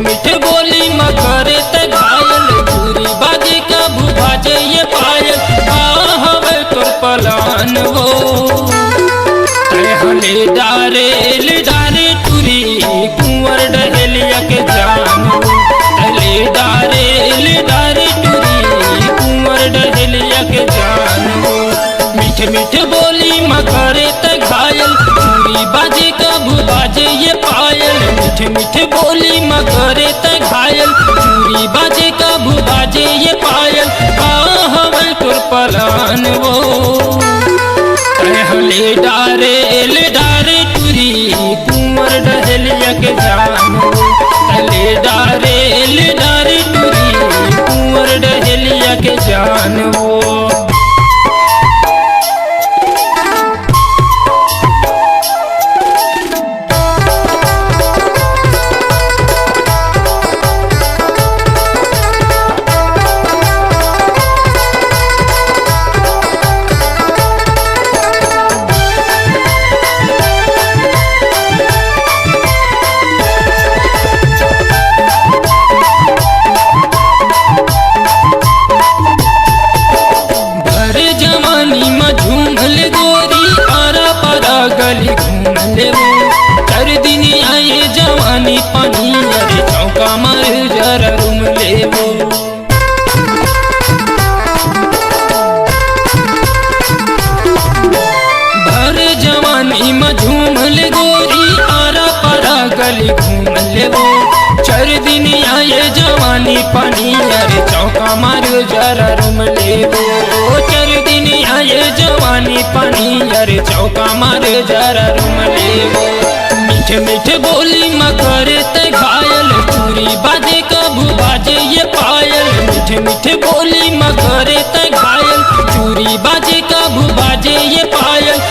मीठ बोली मकरे त घायल चूरी बाजे कभू बाजे ये पायल हवे तोर पलान हो हले डारे ले डारे टूरी कुंवर डहलिया के जान हले डारे ले डारे टूरी कुंवर डहलिया के जान मीठ मीठ बोली मकरे त घायल चूरी बाजे कभू बाजे ये पायल मीठ मीठ बोली मकरे त घायल चूरी बाजे कभू बाजे ये पायल हवे तोर पलान वो हले डारे टूरी कुंवर डहलिया के जान हले डारे टूरी कुंवर डहलिया के जान वो गली घूमले वो कर दिन आए जवानी पानी अरे चौका मार जरा रूम ले वो भर जवानी में झूमले गोरी आरा पारा गली घूमले वो चर दिन आए जवानी पानी अरे चौका मार जरा रूम ले वो चर दिन आए जवानी पानी अरे चौका मार जरा रूम ले वो मीठ मीठ बोली मकरे त घायल चूरी बाजे कभू बाजे ये पायल मीठ मीठ बोली मकरे त घायल चूरी बाजे कभू बाजे ये पायल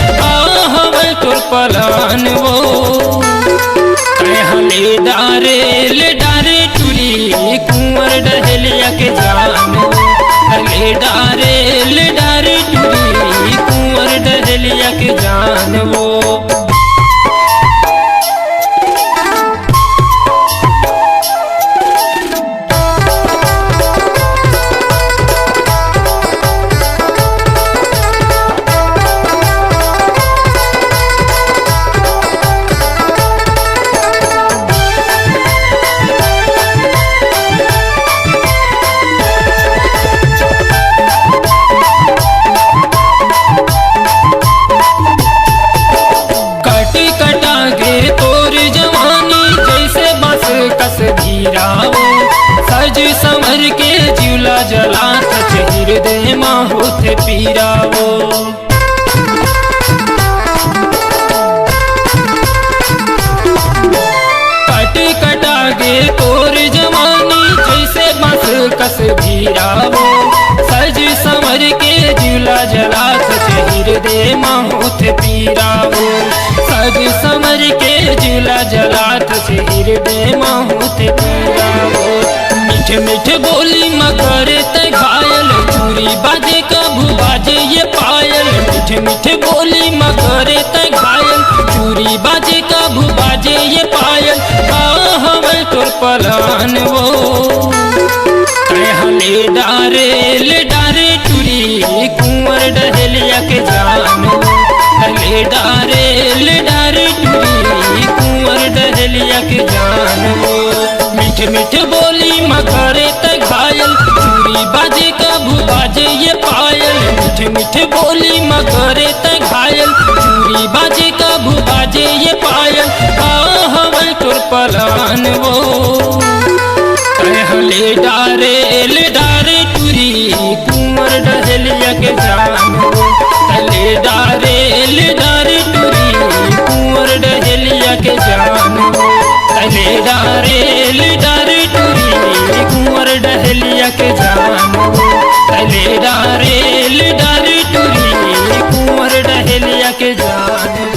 हवे तोर पलान वो हले डारे टूरी कुंवर डहलिया के जान हले डारे टूरी कुंवर डहलिया के जान वो सज संवर के जिला जला हृदय माहुत पीरावो कट कटा गे तोर जवानी जैसे बस कस भीरावो सज संवर के जिला जला हृदय माहुत पीरावो सज संवर के जिला जलात हृदय माहुत पीरावो मीठ मीठ बोली मकरे त घायल चूरी बाजे कभू बाजे ये पायल मीठ मीठ बोली मकरे त घायल चूरी बाजे कभू बाजे ये पायल हवे तोर पलान वो हले डारे टूरी कुंवर डहलिया के जान हले डारे टूरी कुंवर डहलिया के जान वो मीठ मीठ बोली मकरे त घायल चूरी बाजे कभू बाजे ये पायल मीठ मीठ बोली मकरे त घायल चूरी बाजे कभू बाजे ये पायल हवे तोर पलान वो हले डारे टूरी कुंवर डहलिया के जान हले डारे टूरी कुंवर डहलिया के जान हले डारे टूरी कुंवर डहलिया के जान हले डारे टूरी कुंवर डहलिया के जान।